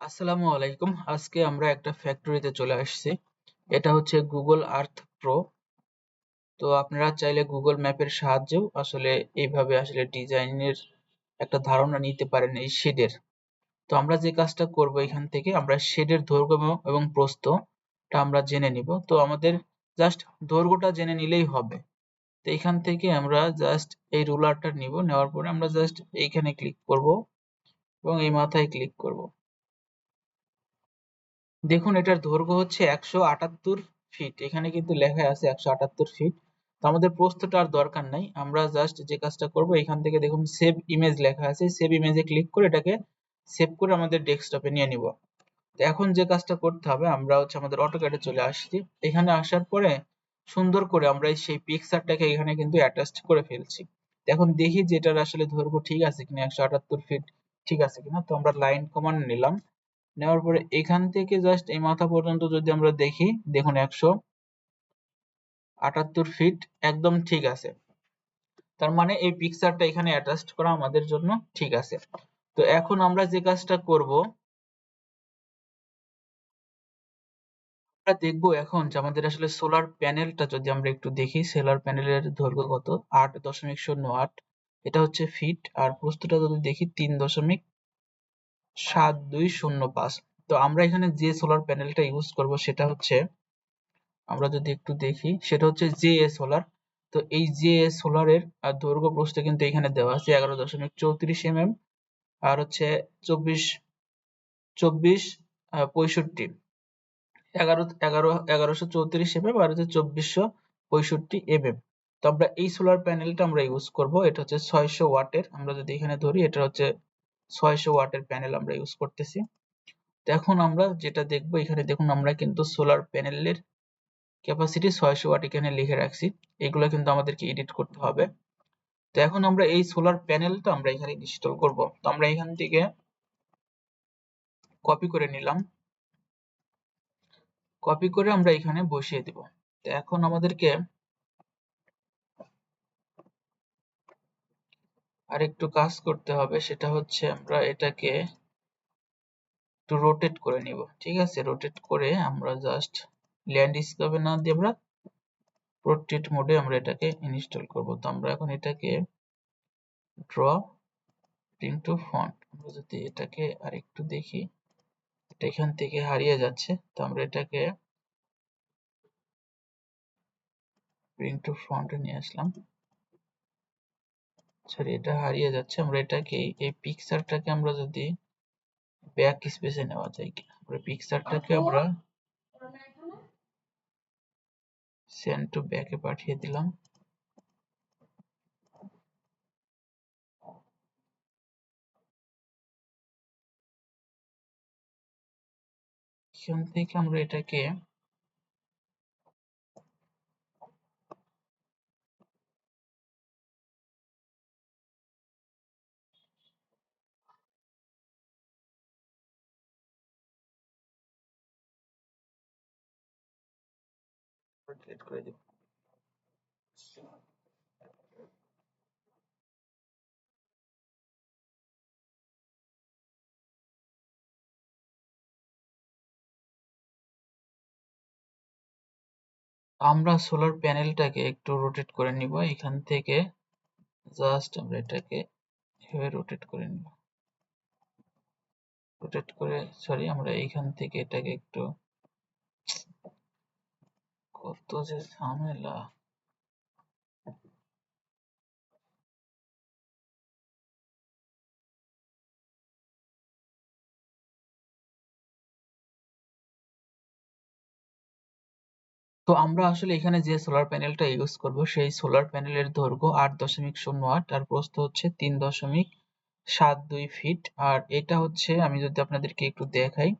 আসসালামু আলাইকুম। আজকে আমরা একটা ফ্যাক্টরিতে চলে আসছি। এটা হচ্ছে গুগল আর্থ প্রো। তো আপনারা চাইলে গুগল ম্যাপের সাহায্যেও আসলে এইভাবে আসলে ডিজাইনের একটা ধারণা নিতে পারেন এই শেডের। তো আমরা যে কাজটা করব, এখান থেকে আমরা শেডের দৈর্ঘ্য এবং প্রস্থটা আমরা জেনে নিব। তো আমাদের জাস্ট দৈর্ঘ্যটা জেনে নিলেই হবে। তো এখান থেকে আমরা জাস্ট এই রুলারটা নিব, নেওয়ার পরে আমরা জাস্ট এইখানে ক্লিক করব এবং এই মাথায় ক্লিক করব। দেখুন এটার দৈর্ঘ্য হচ্ছে 178 ফিট। এখানে কিন্তু লেখা আছে 178 ফিট। তো আমাদের প্রস্থটা আর দরকার নাই। আমরা জাস্ট যে কাজটা করব, এখান থেকে দেখুন সেভ ইমেজ লেখা আছে, সেভ ইমেজে ক্লিক করে এটাকে সেভ করে আমাদের ডেস্কটপে নিয়ে নিব। তো এখন যে কাজটা করতে হবে, আমরা হচ্ছে আমাদের অটোক্যাডে চলে আসছি। এখানে আসার পরে সুন্দর করে আমরা সেই পিকচারটাকে এখানে কিন্তু অ্যাটাচ করে ফেলছি। তো এখন দেখি যে এটার আসলে দৈর্ঘ্য ঠিক আছে কিনা, 178 ফিট ঠিক আছে কিনা। তো আমরা লাইন কমান্ড নিলাম, নেওয়ার পরে এখান থেকে জাস্ট এই মাথা পর্যন্ত যদি আমরা দেখি, দেখুন 178 ফিট একদম ঠিক আছে। তার মানে এই পিকচারটা এখানে অ্যাটাচ করা আমাদের জন্য ঠিক আছে। তো এখন আমরা যে কাজটা করব, আমরা দেখবো এখন যে আমাদের আসলে সোলার প্যানেলটা যদি আমরা একটু দেখি, সোলার প্যানেলের দৈর্ঘ্য কত, 8.08। এটা হচ্ছে ফিট। আর প্রস্থটা যদি দেখি 3.7205। তো আমরা এখানে যে সোলার প্যানেলটা ইউজ করব সেটা হচ্ছে, আমরা যদি একটু দেখি, সেটা হচ্ছে জে সোলার। তো এই জে সোলারের দৈর্ঘ্য প্রস্থ কিন্তু এখানে দেওয়া আছে 11.34 mm, আর হচ্ছে 24 65 1134 mm, আর হচ্ছে 2465 mm। তো আমরা এই সোলার প্যানেলটা আমরা ইউজ করব। এটা হচ্ছে 600 ওয়াটের। আমরা যদি এখানে ধরি, এটা হচ্ছে 600 ওয়াটের প্যানেল আমরা ইউজ করতেছি। তো এখন আমরা যেটা দেখবো, এখানে দেখুন আমরা কিন্তু সোলার প্যানেলের ক্যাপাসিটি 600 ওয়াট এখানে লিখে রাখছি। এগুলো কিন্তু আমাদেরকে এডিট করতে হবে। তো এখন আমরা এই সোলার প্যানেলটা আমরা এখানে ইনস্টল করব। তো আমরা এখান থেকে কপি করে নিলাম, কপি করে আমরা এখানে বসিয়ে দিব। তো এখন আমাদেরকে আরেকটু কাজ করতে হবে, সেটা হচ্ছে আমরা এটাকে একটু রোটেট করে নিব। ঠিক আছে, রোটেট করে আমরা জাস্ট ল্যান্ডস্কেপে না দিয়ে আমরা পোর্ট্রেট মোডে আমরা এটাকে ইনস্টল করব। তো আমরা এখন এটাকে ড্র ইনটু ফন্ট, আমরা যদি এটাকে আরেকটু দেখি, এটা এখান থেকে হারিয়ে যাচ্ছে। তো আমরা এটাকে প্রিন্ট টু ফ্রন্টে নিয়ে আসলাম। সরি, এটা হারিয়ে যাচ্ছে। আমরা এটাকে, এই পিকচারটাকে আমরা যদি ব্যাক স্পেসে নেওয়া যায় কিনা, আমরা পিকচারটাকে আমরা সেন্ড টু ব্যাকে পাঠিয়ে দিলাম। এখান থেকে আমরা এটাকে ডিলিট করে দেব। আমরা সোলার প্যানেলটাকে একটু রোটেট করে নিব। এখান থেকে জাস্ট আমরা এটাকে এভাবে রোটেট করে নিব, রোটেট করে, সরি, আমরা এইখান থেকে এটাকে একটু, কত যে ঝামেলা। তো আমরা আসলে এখানে যে সোলার প্যানেলটা ইউজ করব, সেই সোলার প্যানেলের দৈর্ঘ্য 8.08 আর প্রস্থ হচ্ছে 3.72 ফিট। আর এটা হচ্ছে, আমি যদি আপনাদেরকে একটু দেখাই,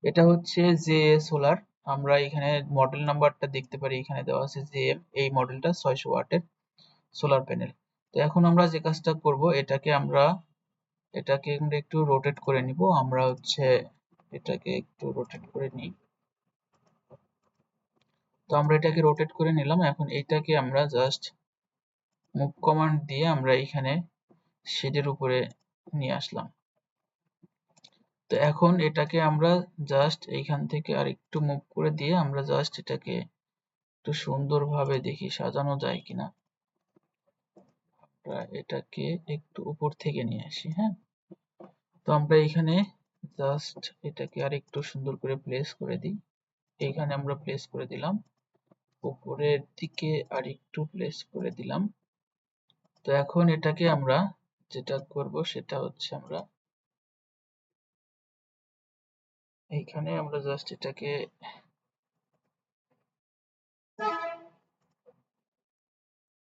এটা হচ্ছে যে সোলার। আমরা এখানে মডেল নাম্বারটা দেখতে পারি, এখানে দেওয়া আছে যে এই মডেলটা 600 ওয়াটের সোলার প্যানেল। তো এখন আমরা যে কাজটা করব, এটাকে আমরা একটু রোটেট করে নিব। আমরা হচ্ছে এটাকে একটু রোটেট করে নিই। তো আমরা এটাকে রোটেট করে নিলাম। এখন এটাকে আমরা জাস্ট মুভ কমান্ড দিয়ে আমরা এখানে শেডের উপরে নিয়ে আসলাম। তো এখন এটাকে আমরা জাস্ট এইখান থেকে আর একটু মুভ করে দিয়ে আমরা জাস্ট এটাকে একটু সুন্দরভাবে দেখি সাজানো যায় কিনা। আমরা এটাকে একটু উপর থেকে নিয়ে আসি, হ্যাঁ। তো আমরা এখানে জাস্ট এটাকে আর একটু সুন্দর করে প্লেস করে দিই। এইখানে আমরা প্লেস করে দিলাম, উপরের দিকে আর একটু প্লেস করে দিলাম। তো এখন এটাকে আমরা যেটা করব সেটা হচ্ছে আমরা এইখানে আমরা জাস্ট এটাকে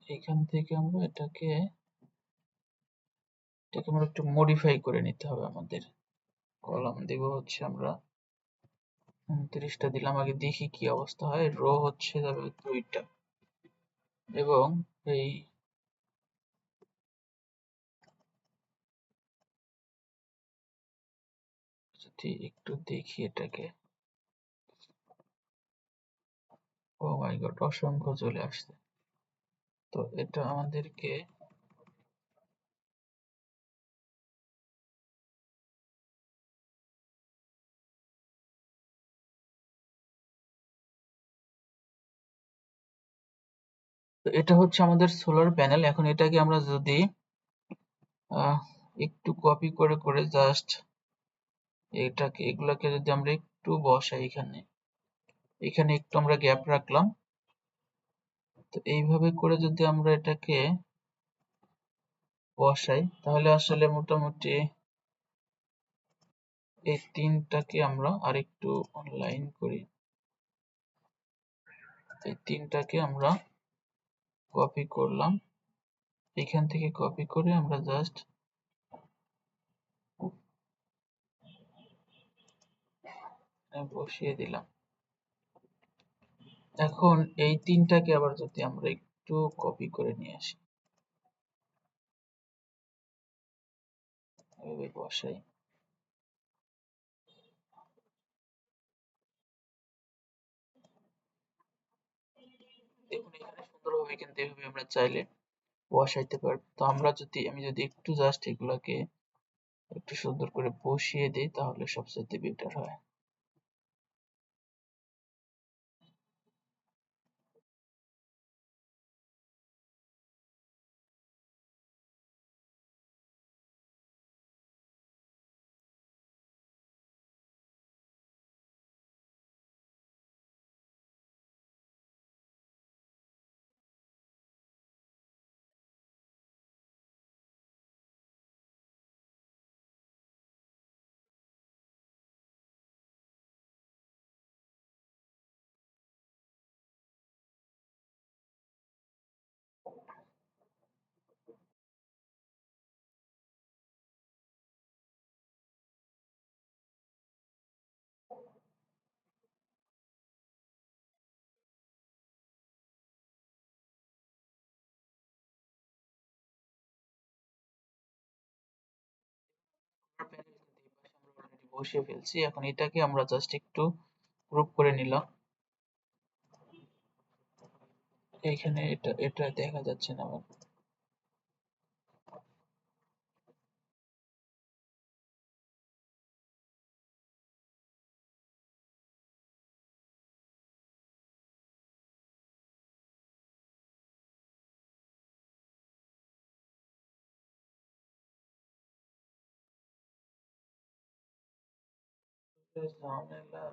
এইখান থেকে আমরা এটাকে আমরা একটু মডিফাই করে নিতে হবে আমাদের। কলাম দেব হচ্ছে আমরা 29টা দিলাম, আগে দেখি কি অবস্থা হয়। রো হচ্ছে যাবে 2টা এবং এই যদি একটু দেখি এটাকে, ও মাই গড, অসংখ্য চলে আসছে। তো এটা আমাদেরকে তো এটা হচ্ছে আমাদের সোলার প্যানেল। এখন এটাকে আমরা যদি আহ, একটু কপি করে করে জাস্ট এগুলাকে যদি আমরা একটু বসাই এখানে, এখানে একটু আমরা গ্যাপ রাখলাম। তো এইভাবে করে যদি আমরা এটাকে বসাই তাহলে আসলে মোটামুটি এই তিনটাকে আমরা আরেকটু লাইন করি। এই তিনটাকে আমরা কপি করলাম, এখান থেকে কপি করে আমরা জাস্ট বসিয়ে দিলাম। এখন এই তিনটাকে আবার যদি আমরা একটু কপি করে নিয়ে আসি, এভাবে বসাই, দেখুন এখানে সুন্দরভাবে কিন্তু এভাবে আমরা চাইলে বসাইতে পারবো। তো আমি যদি একটু জাস্ট এগুলাকে একটু সুন্দর করে বসিয়ে দিই তাহলে সবচেয়ে বেটার হয়। প্যানেল কিন্তু এই পাশে আমরা অলরেডি বসিয়ে ফেলছি। এখন এটাকে আমরা জাস্ট একটু গ্রুপ করে নিলাম। এইখানে এটা এটা দেখা যাচ্ছে না আমার। ঝামেলা।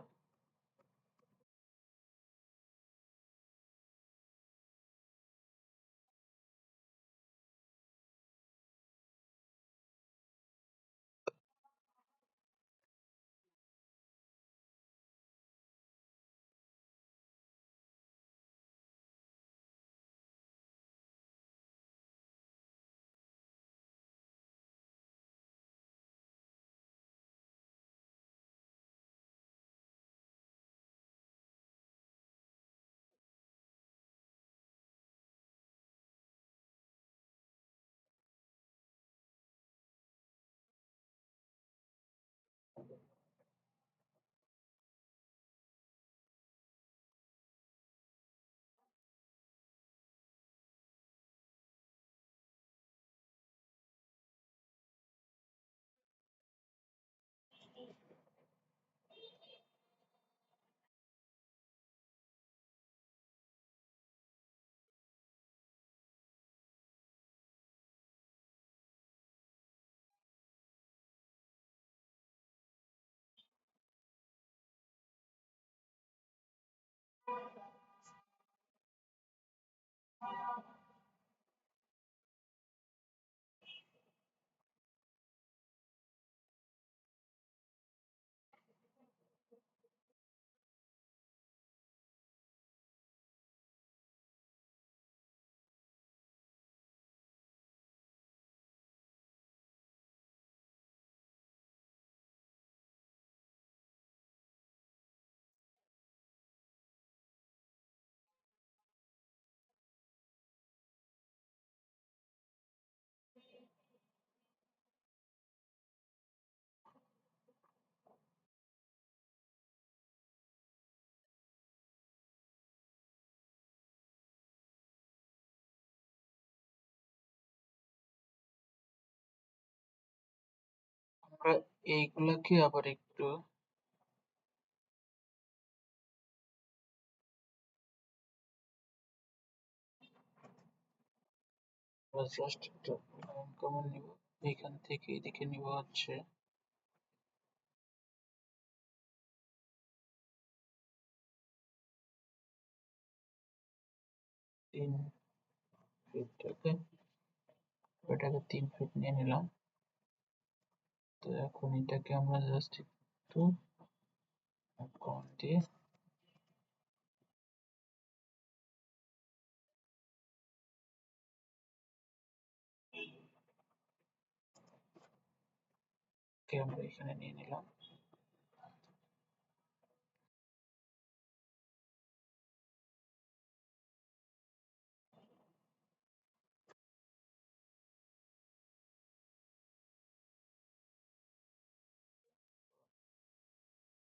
আমরা এইগুলাকে আবার একটু জাস্ট একটা কমন নিব, এইখান থেকে এদিকে নিব হচ্ছে 3 ফিট। ওকে, এটাকে 3 ফিট নিয়ে নিলাম। তো এখন এটাকে আমরা জাস্ট একটু কমন দিয়ে আমরা এখানে নিয়ে নিলাম।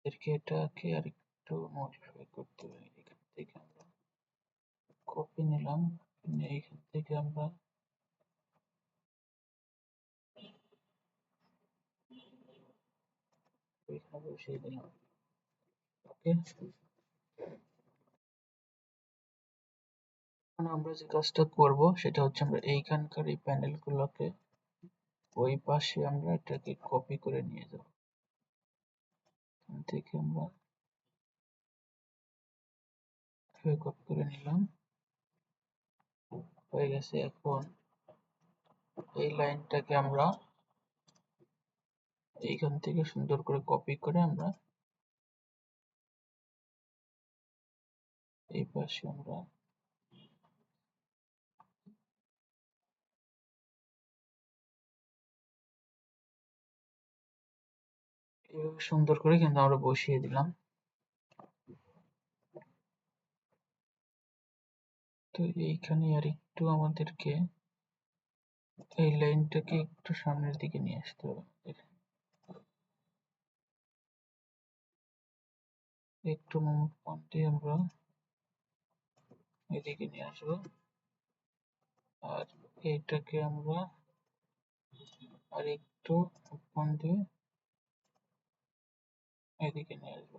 এটাকে আর একটু মডিফাই করতে হবে। এখান থেকে আমরা কপি নিলাম, এইখান থেকে আমরা এখানে বসিয়ে দিলাম। ওকে, এখন আমরা যে কাজটা করব সেটা হচ্ছে আমরা এইখানকার এই প্যানেলগুলোকে ওই পাশে আমরা এটাকে কপি করে নিয়ে যাব। এখান থেকে আমরা কপি করে নিলাম, হয়ে গেছে। এখন এই লাইনটাকে আমরা এইখান থেকে সুন্দর করে কপি করে আমরা এই পাশে আমরা এইভাবে সুন্দর করে কিন্তু আমরা বসিয়ে দিলাম। তো এইখানে আর একটু আমাদেরকে এই লাইনটাকে একটু সামনের দিকে নিয়ে আসতে হবে। একটু মুভ পয়েন্টে আমরা এদিকে নিয়ে আসবো, আর এইটাকে আমরা আর একটু মুভ পয়েন্টে এদিকে নিয়ে আসবো।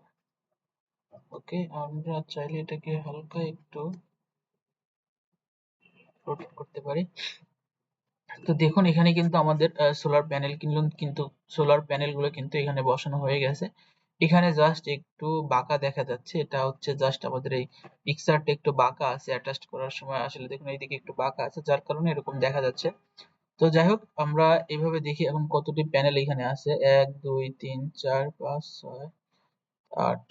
ওকে, আমরা চাইলে এটাকে হালকা একটু রোটেট করতে পারি। তো দেখুন এখানে কিন্তু আমাদের সোলার প্যানেল সোলার প্যানেল গুলো কিন্তু এখানে বসানো হয়ে গেছে। এখানে জাস্ট একটু বাঁকা দেখা যাচ্ছে, এটা হচ্ছে জাস্ট আমাদের এই পিকচারটা একটু বাঁকা আছে, অ্যাটাচ করার সময় আসলে দেখুন এইদিকে একটু বাঁকা আছে, যার কারণে এরকম দেখা যাচ্ছে। তো যাই হোক, আমরা এইভাবে দেখি এখন কতটি প্যানেল এখানে আছে। 1 2 3 4 5 6 8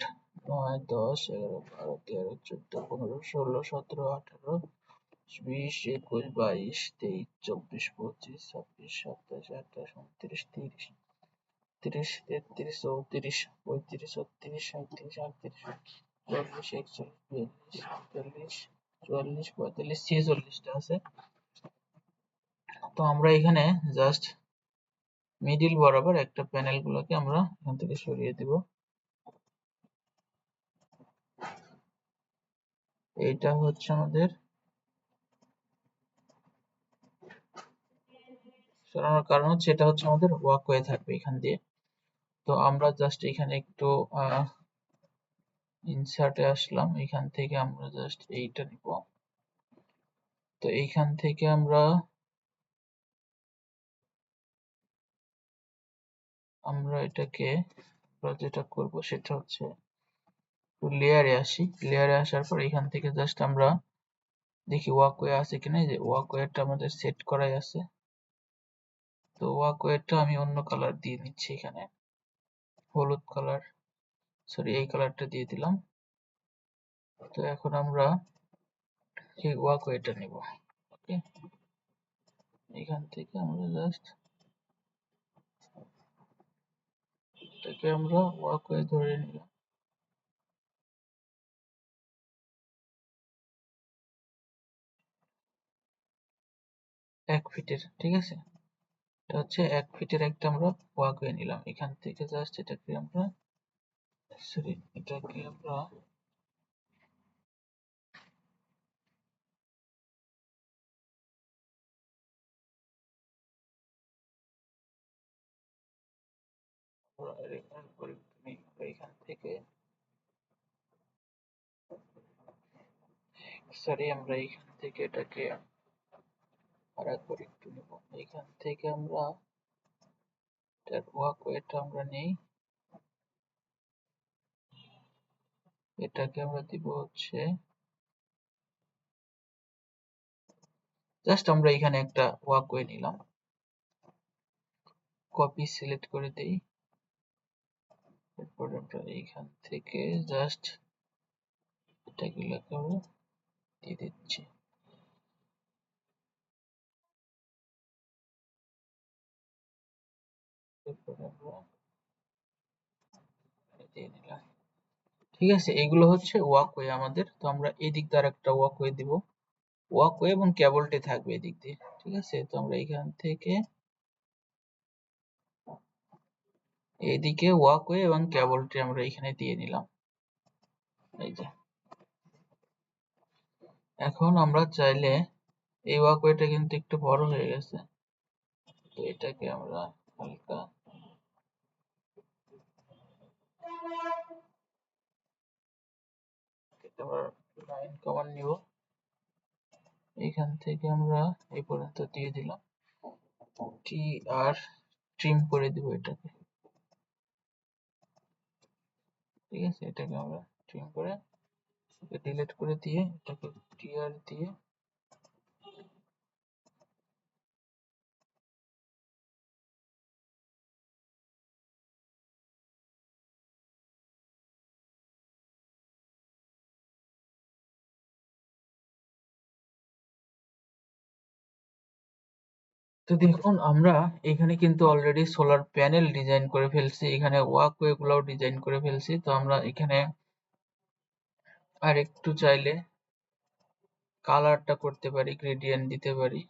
9 10 11 12 13 14 15 16 17 18 20 21 22 23 24 25 26 27 28 29 30 31 33 34 35 36 37 38 39 40 41 42 43 44 45 46 টা আছে। তো আমরা এখানে জাস্ট মিডিল বরাবর একটা প্যানেল গুলোকে আমরা এখান থেকে সরিয়ে দিব। এইটা হচ্ছে আমাদের সরানোর কারণ হচ্ছে এটা হচ্ছে আমাদের ওয়াকওয়ে থাকবে এখান দিয়ে। তো আমরা জাস্ট এখানে একটু ইনসার্টে আসলাম, এখান থেকে আমরা জাস্ট এইটা নিব। তো এইখান থেকে আমরা এটাকে যেটা করব সেটা হচ্ছে লেয়ারে আসি। লেয়ারে আসার পর এখান থেকে জাস্ট আমরা দেখি ওয়াকওয়ে আছে কিনা। এই যে ওয়াকওয়েটা আমাদের সেট করাই আছে। তো ওয়াকওয়েটা আমি অন্য কালার দিয়ে নিচ্ছি, এখানে হলুদ কালার, সরি এই কালারটা দিয়ে দিলাম। তো এখন আমরা এই ওয়াকওয়েটা নিব। ওকে, এখান থেকে আমরা জাস্ট এটাকে আমরা ওয়াকওয়ে ধরে নিলাম। 1 ফিটের, ঠিক আছে। এটা হচ্ছে 1 ফিটের একটা আমরা ওয়াকওয়ে নিলাম। এখান থেকে জাস্ট এটাকে আমরা এটাকে আমরা এখান থেকে সরি আমরা এখান থেকে এটাকে আরেকবার একটু নেব। এখান থেকে আমরা এটার ওয়াকওয়েটা আমরা নেই, এটাকে আমরা দিব হচ্ছে জাস্ট আমরা এখানে একটা ওয়াকওয়ে নিলাম, কপি সিলেক্ট করে দেই, এরপর আমরা এইখান থেকে জাস্ট এটাকে আমরা দিয়ে দিচ্ছি। এরপর আমরা দিয়ে নিলাম। ঠিক আছে, এগুলো হচ্ছে ওয়াকওয়ে আমাদের। তো আমরা এই দিক দিয়ে একটা ওয়াকওয়ে দিব, ওয়াকওয়ে এবং কেবলটি থাকবে এদিক দিয়ে। ঠিক আছে, তো আমরা এখান থেকে এইদিকে ওয়াকওয়ে এবং কেবলটি আমরা এখানে দিয়ে নিলাম। এই যে এখন আমরা চাইলে এই ওয়াকওয়েটা কিন্তু একটু বড় হয়ে গেছে, তো এটাকে আমরা হালকা লাইন কমান্ড নিব, এখান থেকে আমরা এই পর্যন্ত দিয়ে দিলাম, টি আর ট্রিম করে দিব এটাকে। ঠিক আছে, এটাকে আমরা ট্রিম করে ডিলিট করে দিয়ে এটাকে টি আর দিয়ে তো দেখুন আমরা এখানে কিন্তু অলরেডি সোলার প্যানেল ডিজাইন করে ফেলছি, এখানে ওয়াকওয়ে গুলাও ডিজাইন করে ফেলছি। তো আমরা এখানে আর একটু চাইলে কালারটা করতে পারি, গ্রেডিয়েন্ট দিতে পারি,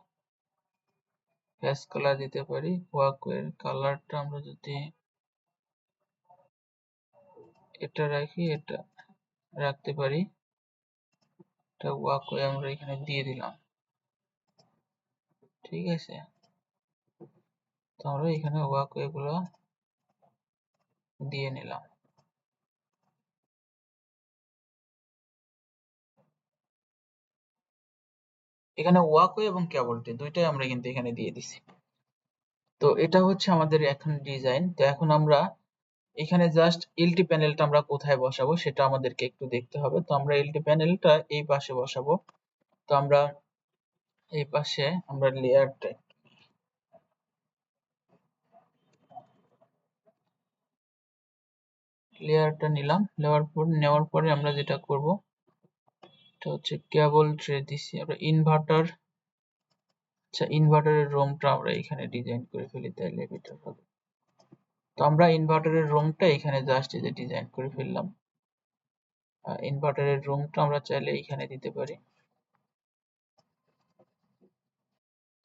ফেস কালার দিতে পারি। ওয়াকওয়ে কালারটা আমরা যদি এটা রাখি, এটা রাখতে পারি, এটা ওয়াকওয়ে আমরা এখানে দিয়ে দিলাম। ঠিক আছে, তো আমরা এখানে ওয়াকওয়ে গুলো দিয়ে নিলাম। এখানে ওয়াকওয়ে এবং কেবলটি দুইটাই আমরা কিন্তু এখানে দিয়ে দিছি। তো এটা হচ্ছে আমাদের এখন ডিজাইন। তো এখন আমরা এখানে জাস্ট এলটি প্যানেলটা আমরা কোথায় বসাবো সেটা আমাদেরকে একটু দেখতে হবে। তো আমরা এলটি প্যানেলটা এই পাশে বসাবো। তো আমরা এই পাশে আমরা লেয়ারটা নিলাম, নেওয়ার পরে আমরা যেটা করব এটা হচ্ছে কেবল ট্রে দিছি আমরা ইনভার্টার। আচ্ছা, ইনভার্টারের রোমটা আমরা এখানে ডিজাইন করে ফেলি, তাহলে বেটার হবে। তো আমরা ইনভার্টারের রোমটা এখানে জাস্ট এই যে ডিজাইন করে ফেললাম। ইনভার্টারের রুমটা আমরা চাইলে এখানে দিতে পারি।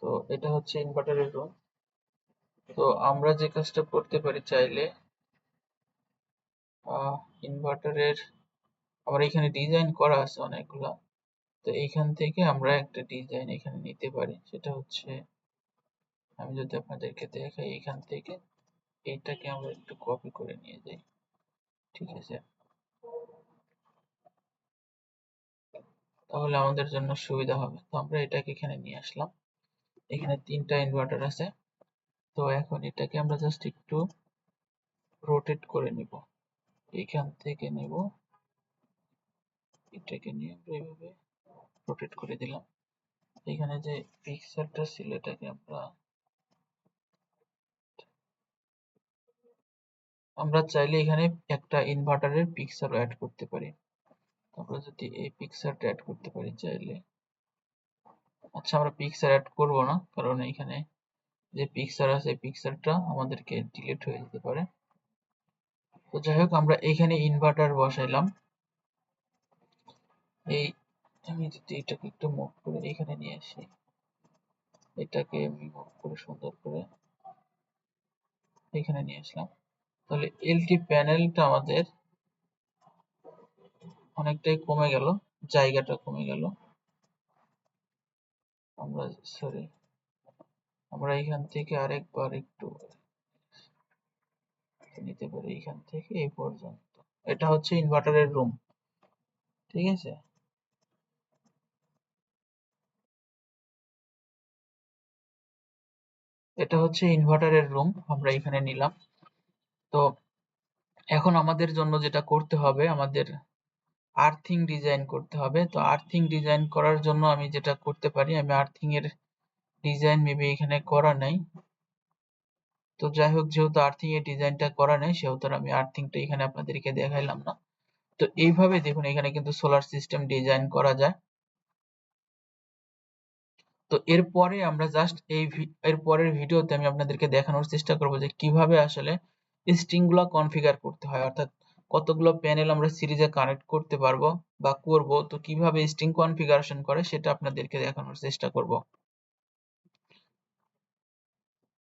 তো এটা হচ্ছে ইনভার্টারের রুম। তো আমরা যে কাজটা করতে পারি চাইলে ইনভার্টারের আমার এখানে ডিজাইন করা আছে অনেকগুলা, তো এইখান থেকে আমরা একটা ডিজাইন এখানে নিতে পারি। সেটা হচ্ছে আমি যদি আপনাদেরকে দেখাই, এখান থেকে এইটাকে আমরা একটু কপি করে নিয়ে যাই। ঠিক আছে, তাহলে আমাদের জন্য সুবিধা হবে। তো আমরা এটাকে এখানে নিয়ে আসলাম, এখানে 3টা ইনভার্টার আছে। তো এখন এটাকে আমরা জাস্ট একটু রোটেট করে নিব, এখান থেকে নেব, এটাকে নিয়ে আমরা এইভাবে রোটেট করে দিলাম। এখানে যে পিক্সেলটা ছিল এটাকে আমরা চাইলে এখানে একটা ইনভার্টারের পিক্সেল অ্যাড করতে পারি। আমরা যদি এই পিক্সেলটা অ্যাড করতে পারি চাইলে, আচ্ছা আমরা পিক্সেল অ্যাড করব না, কারণ এখানে যে পিক্সেল আছে এই পিক্সেলটা আমাদেরকে ডিলিট হয়ে যেতে পারে। তো যাই হোক, আমরা এখানে ইনভার্টার বসাইলাম। এই আমি যদি এটাকে একটু মুভ করে এখানে নিয়ে আসি, এটাকে আমি মুভ করে সুন্দর করে এখানে নিয়ে আসলাম, তাহলে এলটি প্যানেলটা আমাদের অনেকটাই কমে গেল, জায়গাটা কমে গেল। আমরা সরি আমরা এখান থেকে আরেকবার একটু নিতে পারি এখান থেকে এই পর্যন্ত। এটা হচ্ছে ইনভার্টারের রুম, ঠিক আছে। এটা হচ্ছে ইনভার্টারের রুম, আমরা এখানে নিলাম। তো এখন আমাদের জন্য যেটা করতে হবে, আমাদের আর্থিং ডিজাইন করতে হবে। তো আর্থিং ডিজাইন করার জন্য আমি যেটা করতে পারি, আমি আর্থিং এর ডিজাইন মেবি এখানে করা নাই। তো যাই হোক, যেহেতু আর্থিং এর ডিজাইনটা করা নেই সেহেতু আমি আর্থিংটা এখানে আপনাদেরকে দেখাইলাম না। তো এইভাবে দেখুন এখানে কিন্তু সোলার সিস্টেম ডিজাইন করা যায়। তো এরপরে আমরা জাস্ট এর পরের ভিডিওতে আমি আপনাদেরকে দেখানোর চেষ্টা করব যে কিভাবে আসলে স্ট্রিং গুলা কনফিগার করতে হয়, অর্থাৎ কতগুলো প্যানেল আমরা সিরিজে কানেক্ট করতে পারবো বা করব, তো কিভাবে স্ট্রিং কনফিগারেশন করে সেটা আপনাদেরকে দেখানোর চেষ্টা করব।